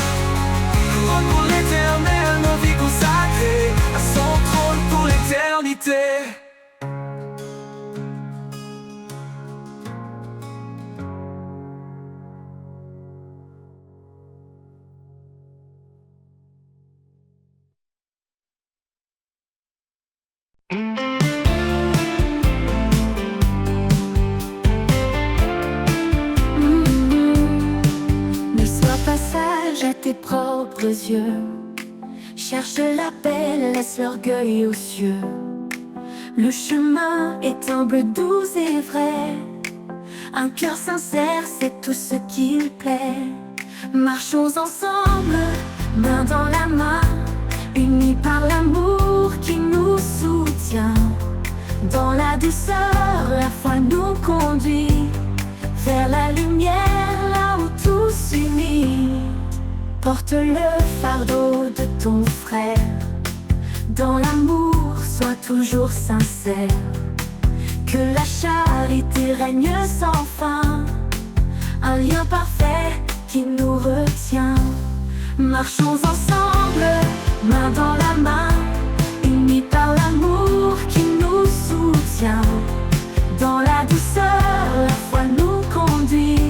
Couronne pour l'éternel, nos vies consacrées à son trône pour l'éternité.
Ne sois pas sage à tes propres yeux. Cherche la paix, laisse l'orgueil aux cieux. Le chemin est humble, doux et vrai. Un cœur sincère, c'est tout ce qu'il plaît. Marchons ensemble, main dans la main, unis par l'amour qui nous soutient. Dans la douceur, la foi nous conduit vers la lumière, là où tout s'unit. Porte le fardeau de ton frère, dans l'amour, sois toujours sincère. Que la charité règne sans fin, un lien parfait qui nous retient. Marchons ensemble, main dans la main, unis par l'amour qui nous soutient. Dans la douceur, la foi nous conduit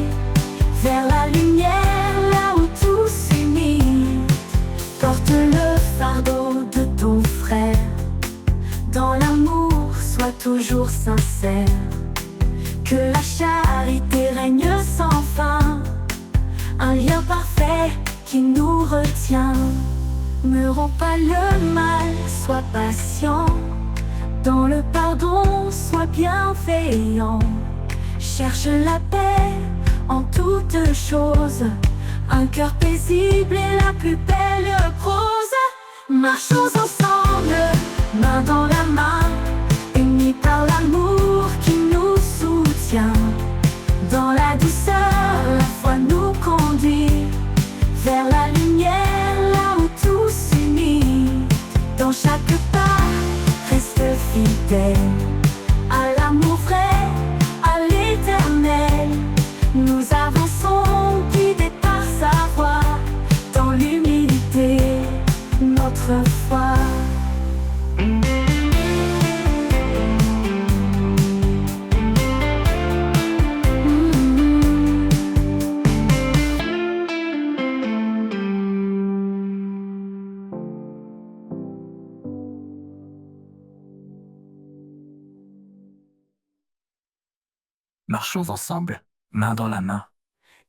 vers la lumière, là où tout s'unit. Porte le fardeau de ton frère, dans l'amour, sois toujours sincère. Que la charité règne sans fin, un lien parfait qui nous retient. Ne romps pas le mal, sois patient. Dans le pardon, sois bienveillant. Cherche la paix en toutes choses, un cœur paisible est la plus belle prose. Marchons ensemble, main dans la main, unis par l'amour qui nous soutient. Dans la douceur, la foi nous conduit vers la lumière, là où tout s'unit.
Marchons ensemble, main dans la main.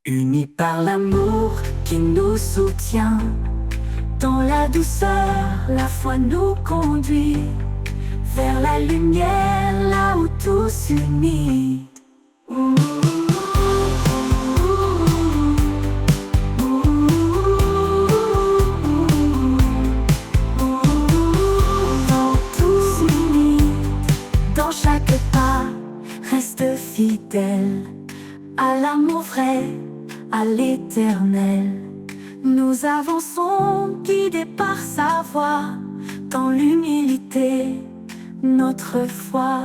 Unis par l'amour qui nous soutient, dans la douceur, la foi nous conduit vers la lumière, là où tout s'unit. Dans tout s'unit, dans chaque pas, reste fidèle à l'amour vrai, à l'éternel. Nous avançons guidés par sa voix, dans l'humilité, notre foi.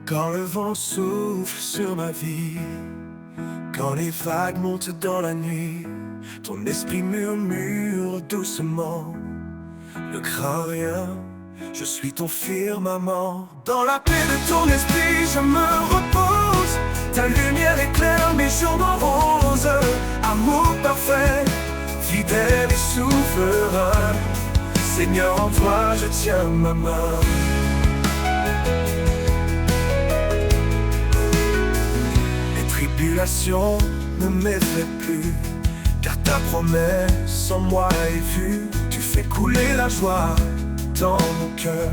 Quand le vent souffle sur ma vie, quand les vagues montent dans la nuit, ton esprit murmure doucement: ne crains rien, je suis ton firmament. Dans la paix de ton esprit je me repose, ta lumière éclaire mes jours moroses. Amour parfait, fidèle et souverain, Seigneur, en toi je tiens ma main. Les tribulations ne m'effraient plus, car ta promesse en moi est vue. Tu fais couler la joie dans mon cœur,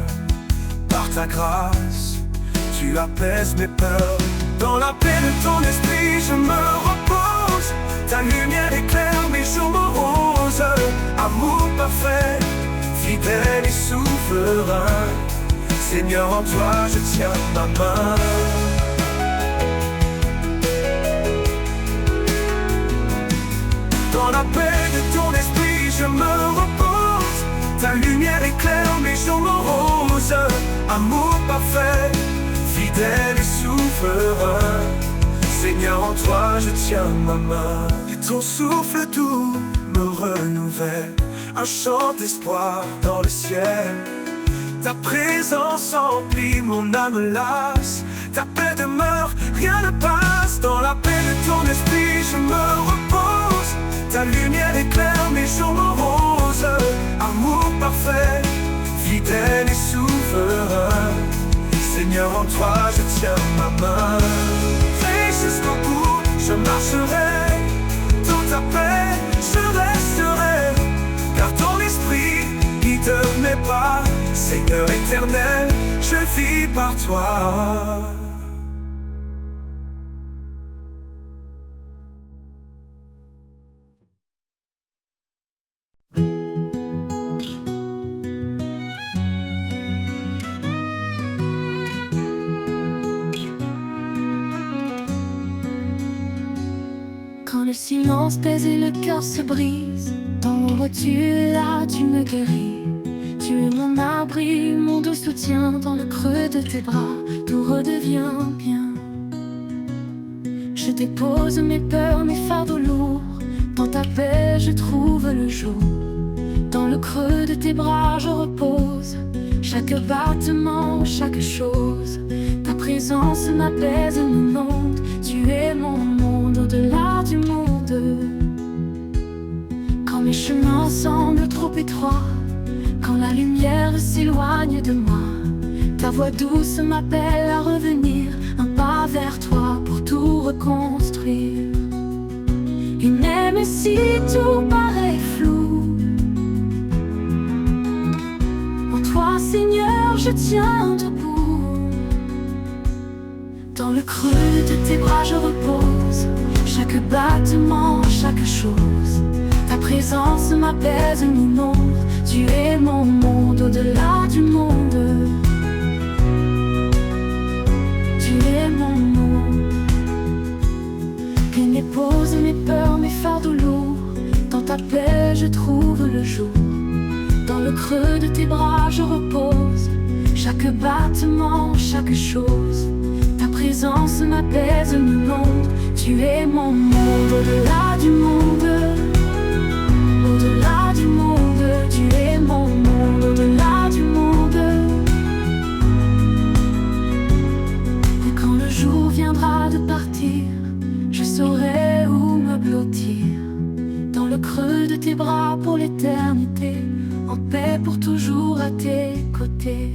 par ta grâce, tu apaises mes peurs. Dans la paix de ton esprit je me repose, ta lumière éclaire mes jours moroses. Amour parfait, fidèle et souverain, Seigneur, en toi je tiens ma main. Dans la paix de ton esprit je me repose, ta lumière éclaire mes jours moroses. Amour parfait, fidèle et souverain, Seigneur, en toi je tiens ma main. Et ton souffle doux me renouvelle, un chant d'espoir dans le ciel. Ta présence emplit mon âme lasse, ta paix demeure, rien ne passe. Dans la paix de ton esprit je me repose, ta lumière éclaire mes jours moroses. Amour parfait, fidèle et souverain, Seigneur, en toi je tiens ma main. Et jusqu'au bout je marcherai, dans ta paix je resterai, car ton esprit guide mes pas. Seigneur éternel, je vis par toi.
Quand le silence pèse et le cœur se brise, dans l'ombre tu es là, tu me guéris. Tu es mon abri, mon doux soutien. Dans le creux de tes bras, tout redevient bien. Je dépose mes peurs, mes fardeaux lourds, dans ta paix je trouve le jour. Dans le creux de tes bras je repose, chaque battement, chaque chose. Ta présence m'apaise, m'inonde. Tu es mon monde, au-delà du monde. Quand mes chemins semblent trop étroits, quand la lumière s'éloigne de moi, ta voix douce m'appelle à revenir, un pas vers toi pour tout reconstruire. Une aime si tout paraît flou, en toi Seigneur je tiens debout. Dans le creux de tes bras je repose, chaque battement, chaque chose. Ta présence m'apaise, m'inonde. Tu es mon monde, au-delà du monde. Tu es mon monde. Qu'elle dépose mes peurs, mes fardeaux lourds. Dans ta paix je trouve le jour. Dans le creux de tes bras je repose, chaque battement, chaque chose. Ta présence m'apaise, m'inonde. Tu es mon monde, au-delà du monde. Au-delà du monde, tu es mon monde, au-delà du monde. Et quand le jour viendra de partir, je saurai où me blottir. Dans de tes bras pour l'éternité, en paix pour toujours à tes côtés.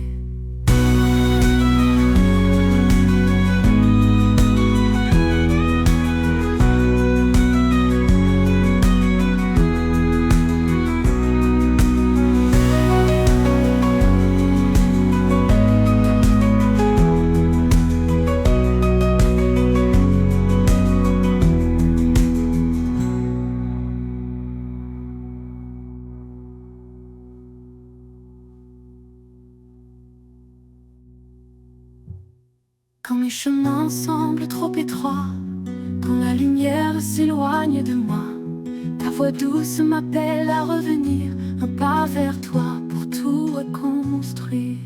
Quand mes chemins semblent trop étroits, quand la lumière s'éloigne de moi, ta voix douce m'appelle à revenir, un pas vers toi pour tout reconstruire.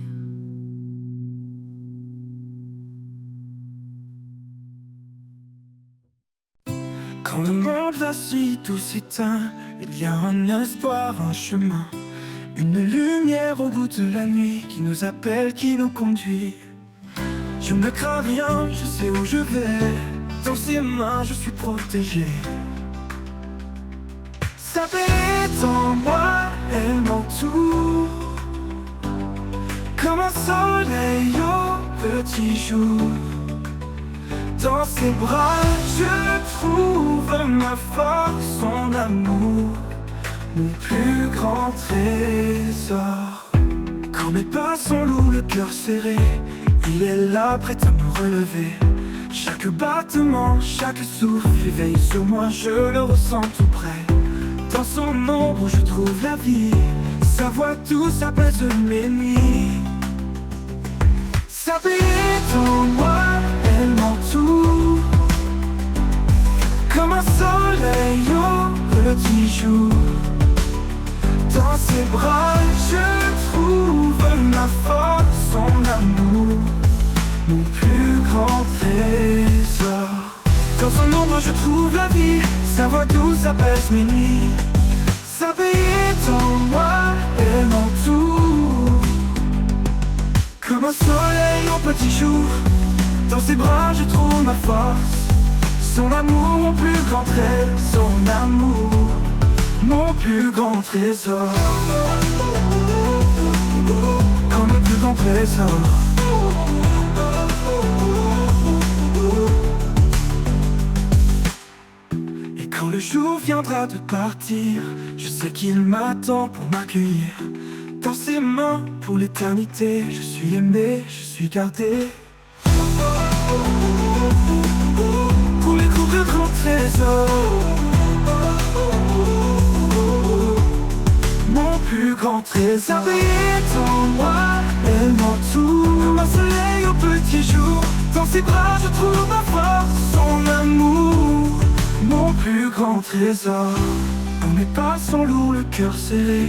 Quand le monde vacille, tout s'éteint, il y a un espoir, un chemin, une lumière au bout de la nuit qui nous appelle, qui nous conduit. Je ne crains rien, je sais où je vais, dans ses mains je suis protégé. Sa paix est en moi, elle m'entoure, comme un soleil au petit jour. Dans ses bras je trouve ma force, son amour, mon plus grand trésor. Quand mes pas sont lourds, le cœur serré, il est là prêt à me relever. Chaque battement, chaque souffle éveille sur moi, je le ressens tout près. Dans son ombre je trouve la vie, sa voix douce apaise mes nuits. Sa paix est en moi, elle m'entoure, comme un soleil au petit jour. Dans ses bras je trouve ma force, son amour, mon plus grand trésor. Dans son ombre je trouve la vie, sa voix douce apaise mes nuits. Sa paix est en moi, elle m'entoure, comme un soleil au petit jour. Dans ses bras je trouve ma force, son amour, mon plus grand trésor. Son amour, mon plus grand trésor. Comme le plus grand trésor. Et quand le jour viendra de partir, je sais qu'il m'attend pour m'accueillir. Dans ses mains pour l'éternité, je suis aimé, je suis gardé. Pour les plus grands trésors, mon plus grand trésor. Sa paix est en moi, elle m'entoure, comme un soleil au petit jour. Dans ses bras je trouve ma force, son amour, mon plus grand trésor. Quand mes pas sont lourds, le cœur serré,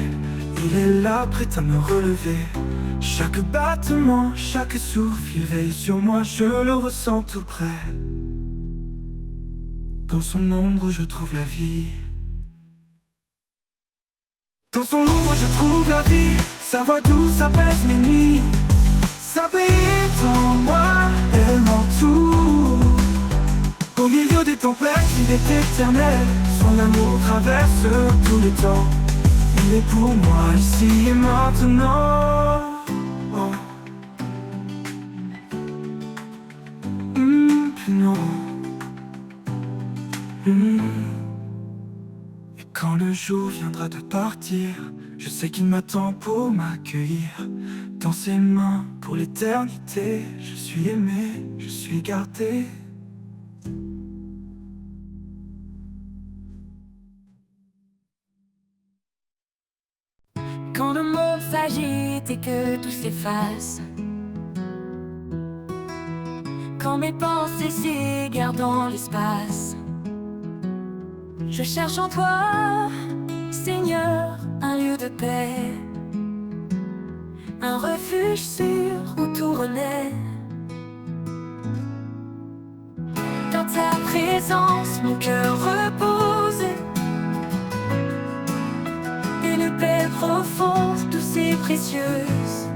il est là prêt à me relever. Chaque battement, chaque souffle, il veille sur moi, je le ressens tout près. Dans son ombre je trouve la vie. Dans son ombre je trouve la vie, sa voix douce apaise mes nuits. Sa paix est en moi, elle m'entoure. Au milieu des tempêtes, il est éternel, son amour traverse tous les temps. Il est pour moi ici et maintenant. Oh. Non. Et quand le jour viendra de partir, je sais qu'il m'attend pour m'accueillir. Dans ses mains pour l'éternité, je suis aimé, je suis gardé.
Quand le monde s'agite et que tout s'efface, quand mes pensées s'égarent dans l'espace, je cherche en toi, Seigneur, un lieu de paix, un refuge sûr où tout renaît. Dans ta présence, mon cœur repose, une paix profonde, douce et précieuse.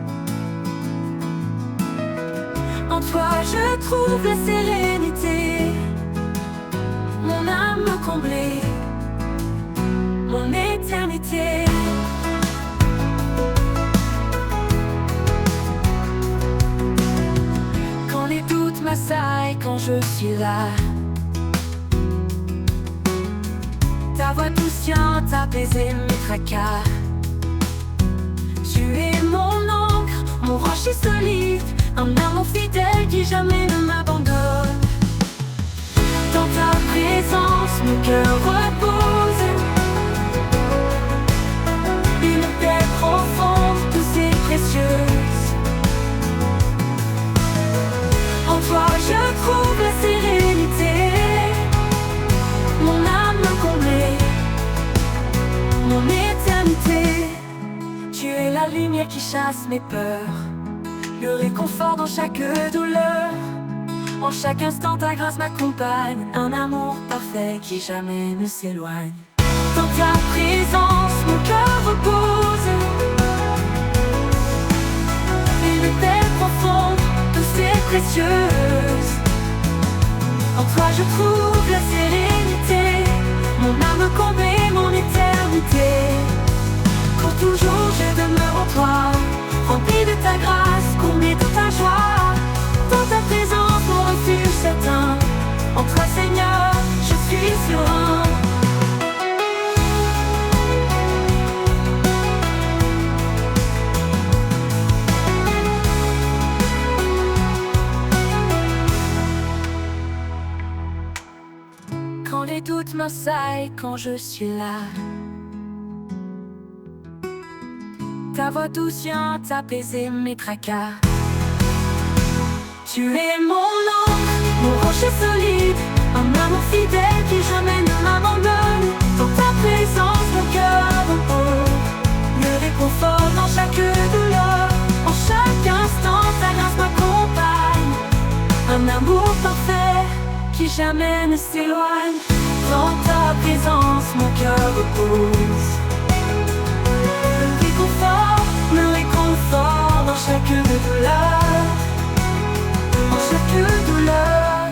En toi je trouve la sérénité, mon âme comblée, mon éternité. je suis là. Ta voix douce vient apaiser mes tracas. Tu es mon encre, mon rocher solide, un amour fidèle qui jamais ne m'abandonne. Dans ta présence, mon cœur repose. Une paix profonde, douce et précieuse. En toi je trouve la sérénité. Mon âme comblée, mon éternité. Tu es la lumière qui chasse mes peurs, le réconfort dans chaque douleur. En chaque instant ta grâce m'accompagne, un amour parfait qui jamais ne s'éloigne. Dans ta présence mon cœur repose. Une paix profonde, douce et précieuse. En toi je trouve la sérénité, mon âme comblée, mon éternité. Pour toujours je demeure en toi, rempli de ta grâce, comblé de ta joie. Dans ta présence mon refuge certain, en toi Seigneur je suis serein. Quand les doutes m'assaillent, quand je suis là, ta voix douce vient apaiser mes tracas. Tu es mon encre, mon rocher solide, un amour fidèle qui jamais ne m'abandonne. Dans ta présence mon cœur repose, le réconfort dans chaque douleur. En chaque instant ta grâce m'accompagne, un amour parfait qui jamais ne s'éloigne. Dans ta présence mon cœur repose, le réconfort dans chaque douleur. En chaque douleur.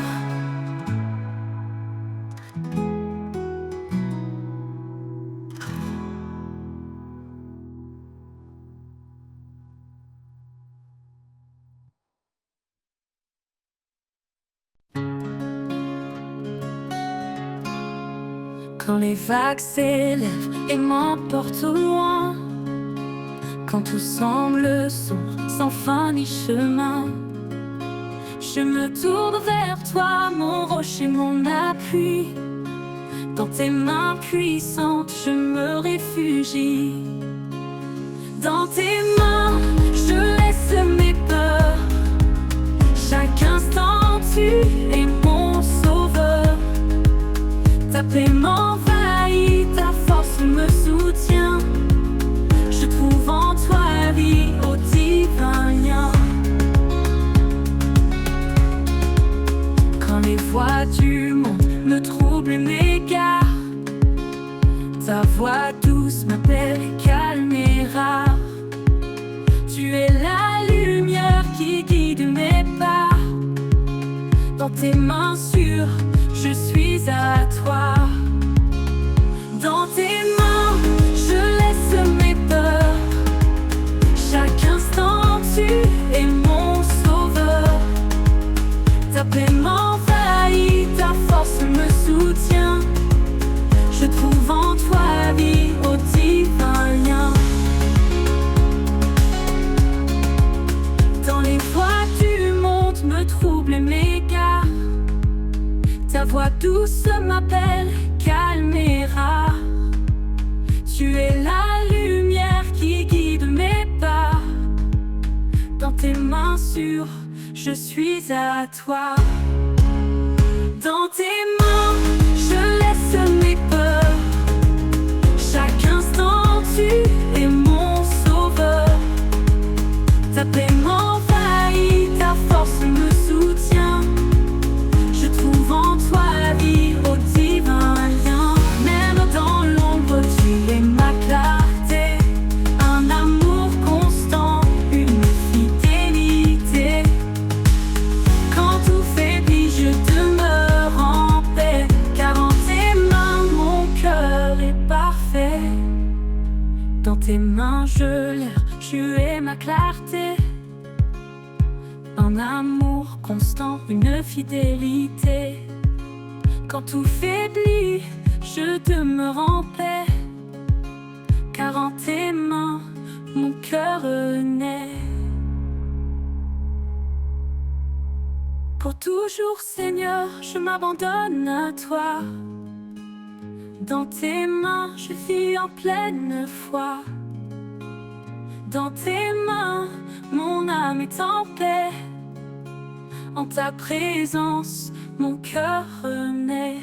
Quand les vagues s'élèvent et m'emportent au loin, quand tout semble sombre, sans fin ni chemin, je me tourne vers toi, mon rocher, mon appui. Dans tes mains puissantes, je me réfugie. Dans tes mains, je laisse mes peurs. Chaque instant, tu es mon sauveur. Ta paix m'envahit, ta force me soutient. Je trouve en toi vie au divin lien. Quand les voix du monde me troublent et m'égarent, ta voix douce m'appelle, calme et rare. Tu es la lumière qui guide mes pas. Dans tes mains sûres, je suis à toi. Dans tes mains, je laisse mes peurs. Chaque instant, tu es mon sauveur. Ta paix m'envahit, ta force me soutient. Je trouve en toi vie au divin lien. Dans les voies du monde me troublent et m'égarent, ta voix douce m'appelle, calme et rare. Tu es la lumière qui guide mes pas. Dans tes mains sûres, je suis à toi. Dans tes mains, je laisse mes peurs. Chaque instant, tu es mon sauveur. Ta paix m'envahit, ta force me soutient. Je trouve en toi vie au divin lien. Même dans l'ombre, tu es ma clarté. Un amour constant, une fidélité. Quand tout faiblit, je demeure en paix. Car en tes mains, mon cœur est parfait. Dans tes mains, je l'ai, tu es ma clarté. Un amour constant, une fidélité. Quand tout faiblit, je demeure en paix, car en tes mains, mon cœur naît. Pour toujours, Seigneur, je m'abandonne à toi. Dans tes mains, je vis en pleine foi. Dans tes mains, mon âme est en paix. En ta présence, mon cœur naît.